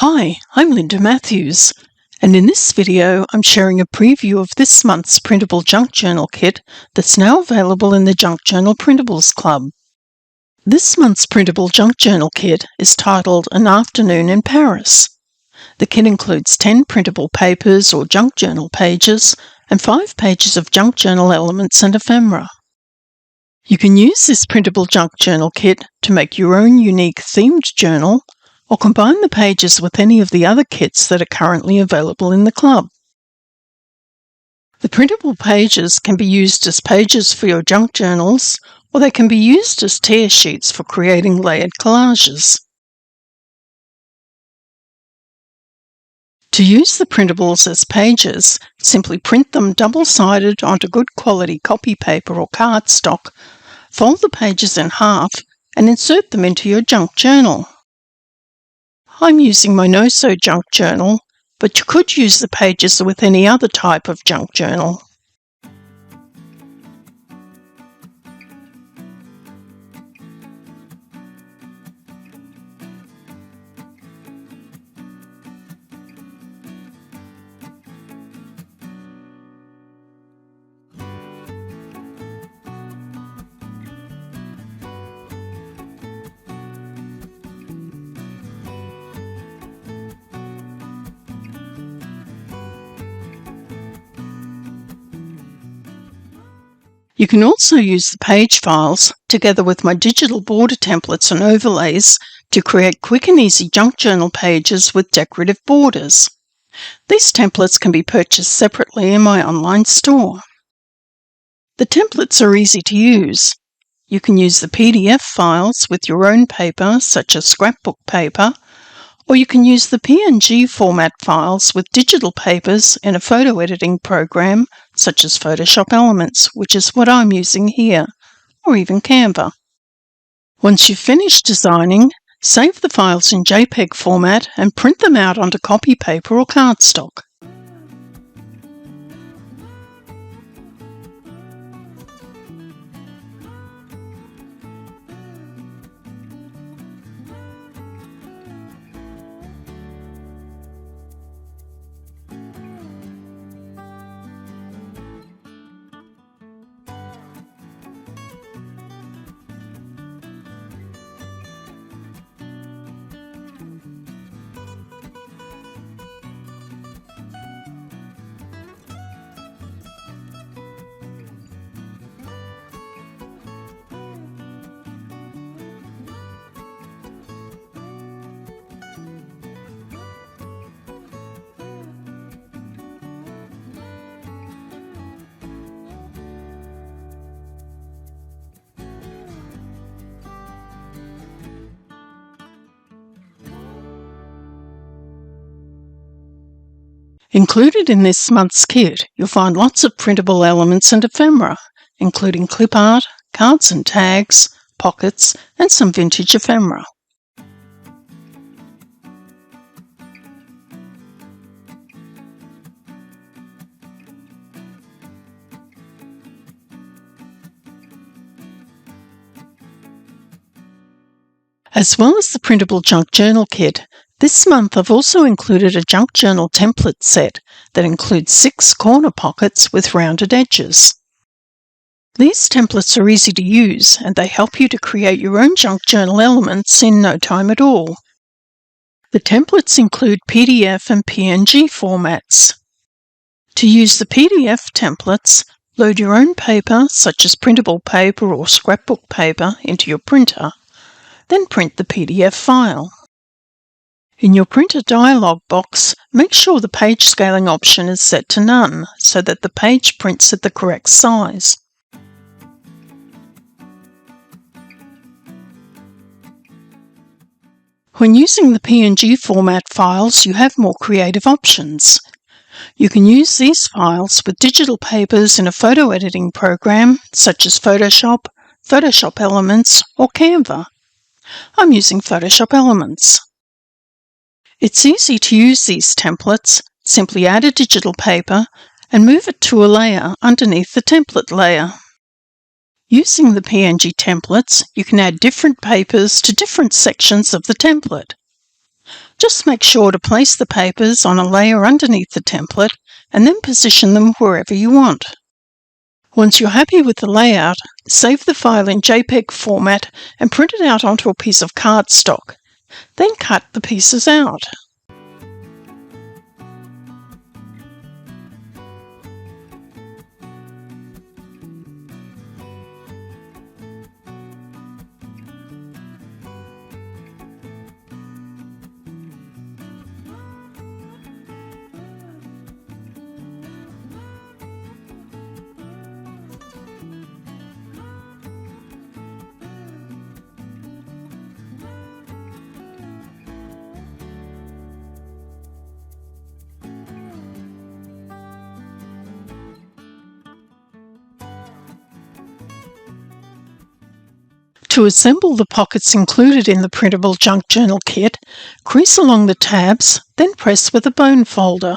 Hi, I'm Linda Matthews, and in this video I'm sharing a preview of this month's printable junk journal kit that's now available in the Junk Journal Printables Club. This month's printable junk journal kit is titled An Afternoon in Paris. The kit includes 10 printable papers or junk journal pages and 5 pages of junk journal elements and ephemera. You can use this printable junk journal kit to make your own unique themed journal or combine the pages with any of the other kits that are currently available in the club. The printable pages can be used as pages for your junk journals, or they can be used as tear sheets for creating layered collages. To use the printables as pages, simply print them double-sided onto good quality copy paper or cardstock, fold the pages in half, and insert them into your junk journal. I'm using my no-sew junk journal, but you could use the pages with any other type of junk journal. You can also use the page files, together with my digital border templates and overlays, to create quick and easy junk journal pages with decorative borders. These templates can be purchased separately in my online store. The templates are easy to use. You can use the PDF files with your own paper, such as scrapbook paper, or you can use the PNG format files with digital papers in a photo editing program such as Photoshop Elements, which is what I'm using here, or even Canva. Once you've finished designing, save the files in JPEG format and print them out onto copy paper or cardstock. Included in this month's kit, you'll find lots of printable elements and ephemera, including clip art, cards and tags, pockets, and some vintage ephemera. As well as the printable junk journal kit, this month I've also included a junk journal template set that includes 6 corner pockets with rounded edges. These templates are easy to use and they help you to create your own junk journal elements in no time at all. The templates include PDF and PNG formats. To use the PDF templates, load your own paper, such as printable paper or scrapbook paper, into your printer, then print the PDF file. In your printer dialog box, make sure the page scaling option is set to none so that the page prints at the correct size. When using the PNG format files, you have more creative options. You can use these files with digital papers in a photo editing program such as Photoshop, Photoshop Elements, or Canva. I'm using Photoshop Elements. It's easy to use these templates. Simply add a digital paper and move it to a layer underneath the template layer. Using the PNG templates, you can add different papers to different sections of the template. Just make sure to place the papers on a layer underneath the template and then position them wherever you want. Once you're happy with the layout, save the file in JPEG format and print it out onto a piece of cardstock. Then cut the pieces out. To assemble the pockets included in the printable junk journal kit, crease along the tabs, then press with a bone folder.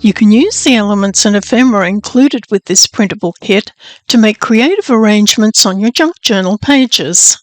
You can use the elements and ephemera included with this printable kit to make creative arrangements on your junk journal pages.